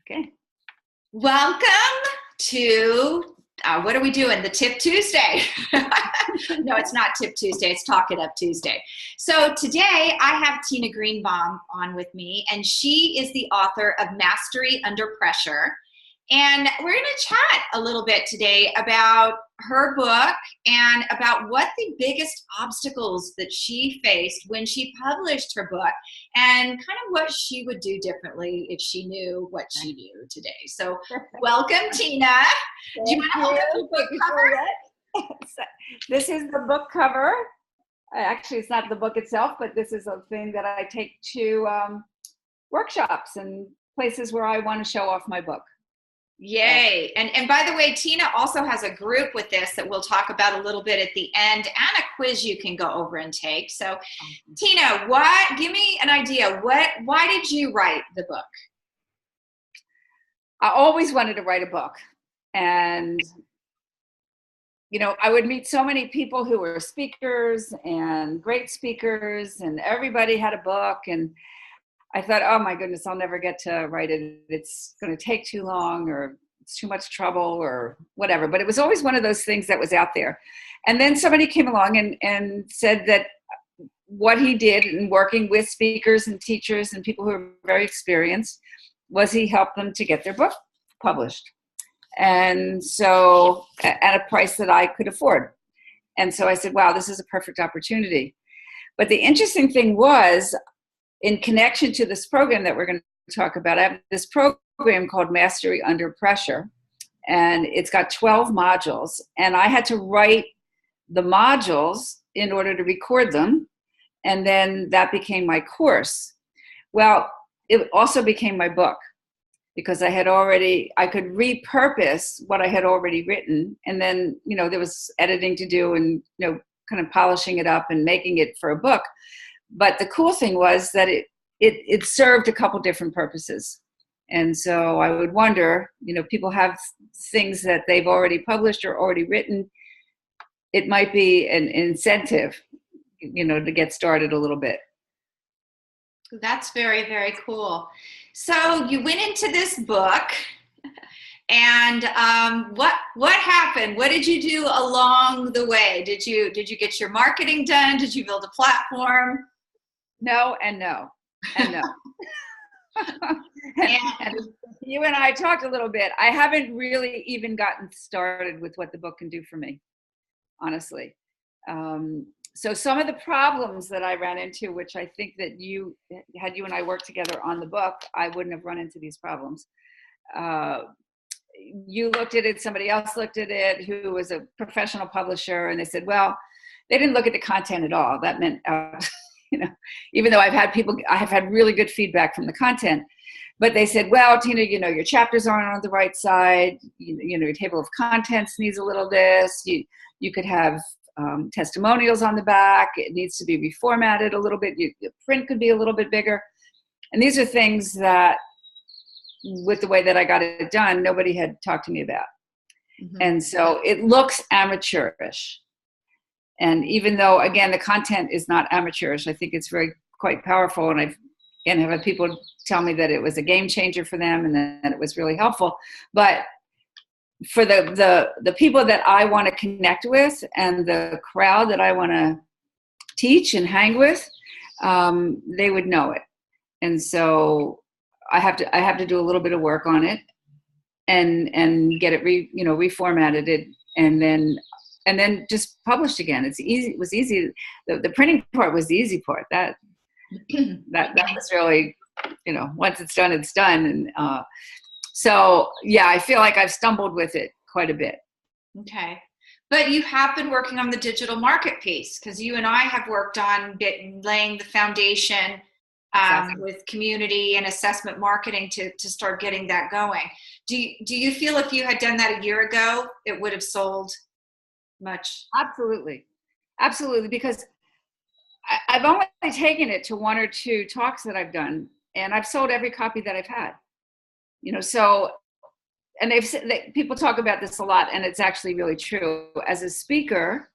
Okay. Welcome to, what are we doing? The Tip Tuesday. No, it's not Tip Tuesday. It's Talk It Up Tuesday. So today I have Tina Greenbaum on with me, and she is the author of Mastery Under Pressure. And we're going to chat a little bit today about her book and about what the biggest obstacles that she faced when she published her book and kind of what she would do differently if she knew what she knew today. So welcome, Tina. Do you want to hold up your book cover? This is the book cover. Actually, it's not the book itself, but this is a thing that I take to workshops and places where I want to show off my book. Yay. And by the way, Tina also has a group with this that we'll talk about a little bit at the end, and a quiz you can go over and take. So Tina, give me an idea. Why did you write the book? I always wanted to write a book. And, I would meet so many people who were speakers and great speakers, and everybody had a book. And I thought, oh my goodness, I'll never get to write it. It's going to take too long, or it's too much trouble, or whatever. But it was always one of those things that was out there. And then somebody came along and said that what he did in working with speakers and teachers and people who are very experienced was he helped them to get their book published. And so at a price that I could afford. And so I said, wow, this is a perfect opportunity. But the interesting thing was, in connection to this program that we're going to talk about, I have this program called Mastery Under Pressure, and it's got 12 modules, and I had to write the modules in order to record them, and then that became my course. Well, it also became my book, because I could repurpose what I had already written, and then, there was editing to do and, kind of polishing it up and making it for a book. But the cool thing was that it served a couple different purposes. And so I would wonder, people have things that they've already published or already written. It might be an incentive, to get started a little bit. That's very, very cool. So you went into this book, and what happened? What did you do along the way? Did you get your marketing done? Did you build a platform? No and no and no. and you and I talked a little bit. I haven't really even gotten started with what the book can do for me, honestly. So some of the problems that I ran into, which I think that you and I worked together on the book, I wouldn't have run into these problems. You looked at it, somebody else looked at it who was a professional publisher, and they said, well, they didn't look at the content at all. That meant even though I have had really good feedback from the content, but they said, well, Tina, your chapters aren't on the right side. Your table of contents needs a little this. You could have testimonials on the back. It needs to be reformatted a little bit. The print could be a little bit bigger. And these are things that, with the way that I got it done, nobody had talked to me about. Mm-hmm. And so it looks amateurish. And even though, again, the content is not amateurish, I think it's quite powerful. And I've had people tell me that it was a game changer for them and that it was really helpful. But for the people that I want to connect with and the crowd that I want to teach and hang with, they would know it. And so I have to do a little bit of work on it and get it reformatted and then just published again. It's easy. It was easy. The printing part was the easy part. That was really, once it's done, it's done. And so, yeah, I feel like I've stumbled with it quite a bit. Okay. But you have been working on the digital market piece, because you and I have worked on laying the foundation exactly. With community and assessment marketing to start getting that going. Do you feel if you had done that a year ago, it would have sold much? Absolutely. Because I've only taken it to one or two talks that I've done, and I've sold every copy that I've had. So, and people talk about this a lot, and it's actually really true. As a speaker,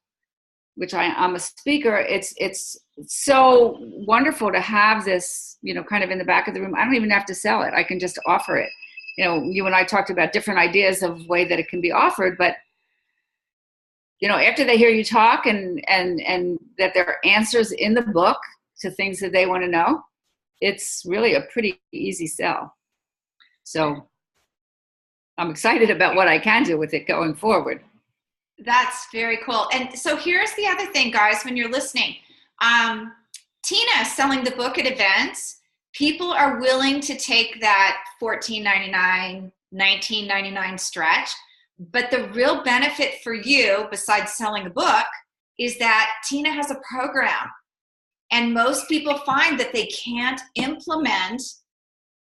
which I'm a speaker, it's so wonderful to have this, kind of in the back of the room. I don't even have to sell it. I can just offer it. you and I talked about different ideas of way that it can be offered, but after they hear you talk and that there are answers in the book to things that they want to know, it's really a pretty easy sell. So I'm excited about what I can do with it going forward. That's very cool. And so here's the other thing, guys, when you're listening. Tina is selling the book at events. People are willing to take that $14.99, $19.99 stretch. But the real benefit for you, besides selling a book, is that Tina has a program. And most people find that they can't implement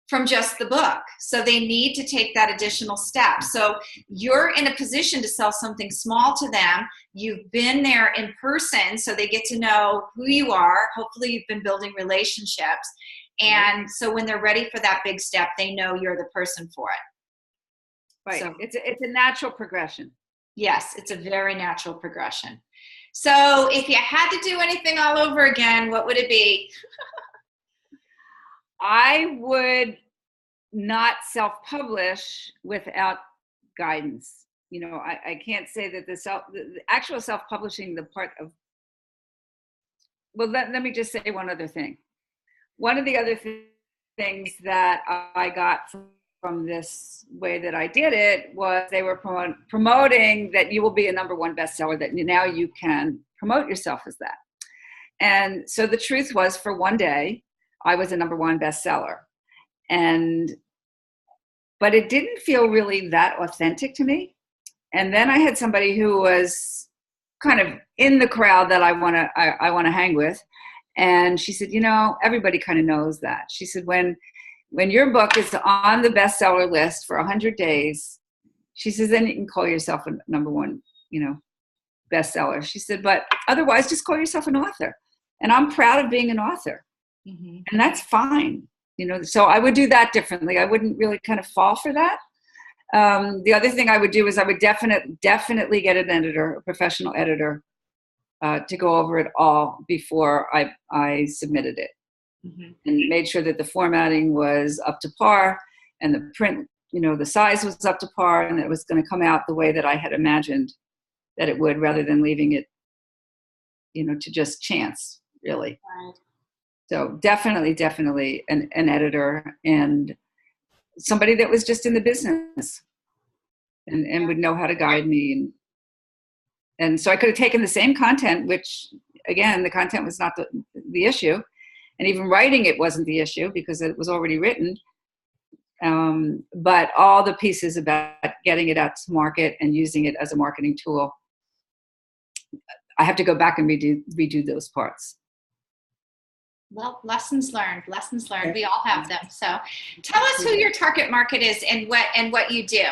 from just the book. So they need to take that additional step. So you're in a position to sell something small to them. You've been there in person, so they get to know who you are. Hopefully you've been building relationships. And so when they're ready for that big step, they know you're the person for it. Right. So, it's a natural progression. Yes, it's a very natural progression. So if you had to do anything all over again, what would it be? I would not self-publish without guidance. I can't say that the actual self-publishing, the part of, well, let me just say one other thing. One of the other things that I got from this way that I did it was they were promoting that you will be a #1 bestseller, that now you can promote yourself as that. And so the truth was, for one day, I was a #1 bestseller. But it didn't feel really that authentic to me. And then I had somebody who was kind of in the crowd that I want to hang with. And she said, everybody kind of knows that. She said, when your book is on the bestseller list for 100 days, she says, then you can call yourself a #1, bestseller. She said, but otherwise just call yourself an author. And I'm proud of being an author. Mm-hmm. And that's fine. So I would do that differently. I wouldn't really kind of fall for that. The other thing I would do is I would definitely get an editor, a professional editor, to go over it all before I submitted it. Mm-hmm. And made sure that the formatting was up to par and the print, the size was up to par, and that it was going to come out the way that I had imagined that it would, rather than leaving it, to just chance, really. Right. So definitely an editor and somebody that was just in the business and would know how to guide me. And so I could have taken the same content, which, again, the content was not the issue. And even writing it wasn't the issue because it was already written. But all the pieces about getting it out to market and using it as a marketing tool, I have to go back and redo those parts. Well, lessons learned. We all have them. So tell us who your target market is and what you do,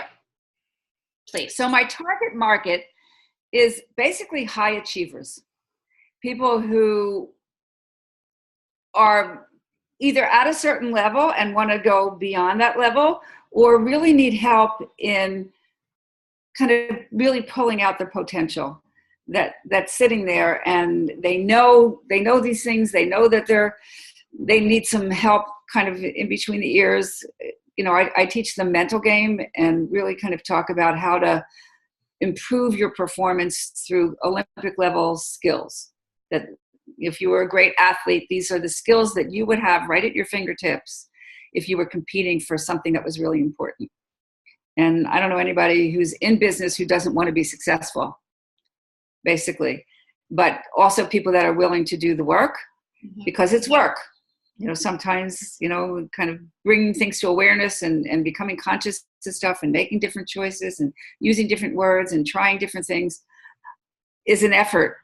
please. So my target market is basically high achievers, people who are either at a certain level and want to go beyond that level, or really need help in kind of really pulling out their potential that's sitting there, and they know these things. They know that they need some help kind of in between the ears. I teach them mental game and really kind of talk about how to improve your performance through Olympic level skills. That if you were a great athlete, these are the skills that you would have right at your fingertips if you were competing for something that was really important. And I don't know anybody who's in business who doesn't want to be successful, basically, but also people that are willing to do the work, because it's work. Sometimes, kind of bringing things to awareness and becoming conscious to stuff and making different choices and using different words and trying different things is an effort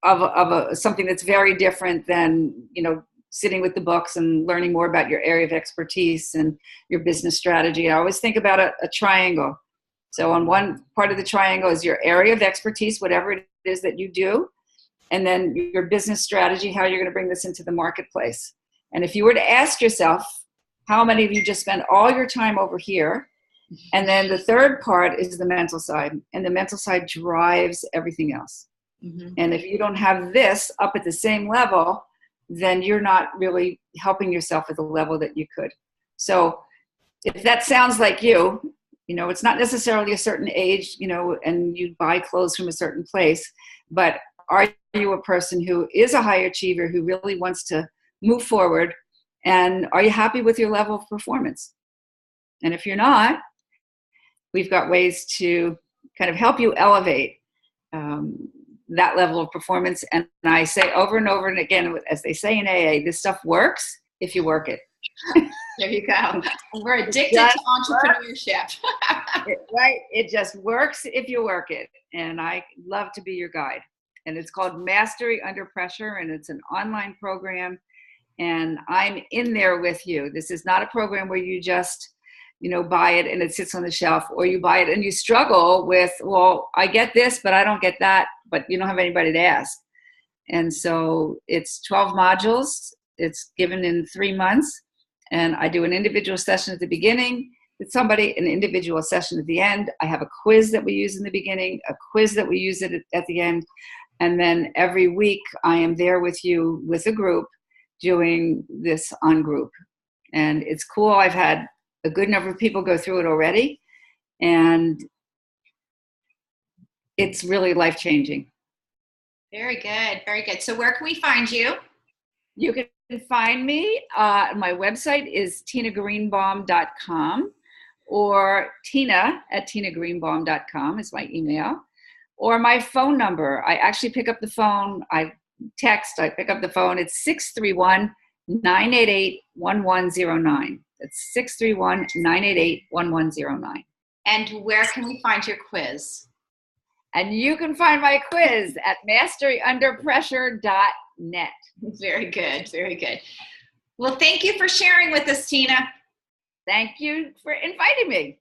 of something that's very different than, sitting with the books and learning more about your area of expertise and your business strategy. I always think about a triangle. So on one part of the triangle is your area of expertise, whatever it is that you do, and then your business strategy, how you're going to bring this into the marketplace. And if you were to ask yourself, how many of you just spend all your time over here? And then the third part is the mental side, and the mental side drives everything else. Mm-hmm. And if you don't have this up at the same level, then you're not really helping yourself at the level that you could. So if that sounds like you, it's not necessarily a certain age, and you buy clothes from a certain place, but are you a person who is a high achiever who really wants to move forward? And are you happy with your level of performance? And if you're not, we've got ways to kind of help you elevate that level of performance. And I say over and over and again, as they say in AA, this stuff works if you work it. There you go. We're addicted to entrepreneurship. Right? It just works if you work it. And I love to be your guide. And it's called Mastery Under Pressure, and it's an online program. And I'm in there with you. This is not a program where you just, buy it and it sits on the shelf, or you buy it and you struggle with, well, I get this, but I don't get that, but you don't have anybody to ask. And so it's 12 modules. It's given in 3 months. And I do an individual session at the beginning with somebody, an individual session at the end. I have a quiz that we use in the beginning, a quiz that we use at the end. And then every week I am there with you with a group doing this on group. And it's cool. I've had a good number of people go through it already. And it's really life-changing. Very good. Very good. So where can we find you? You can find me. My website is tinagreenbaum.com, or tina@tinagreenbaum.com is my email, or my phone number. I actually pick up the phone. I pick up the phone. It's 631-988-1109. That's 631-988-1109. And where can we find your quiz? And you can find my quiz at masteryunderpressure.net. Very good. Very good. Well, thank you for sharing with us, Tina. Thank you for inviting me.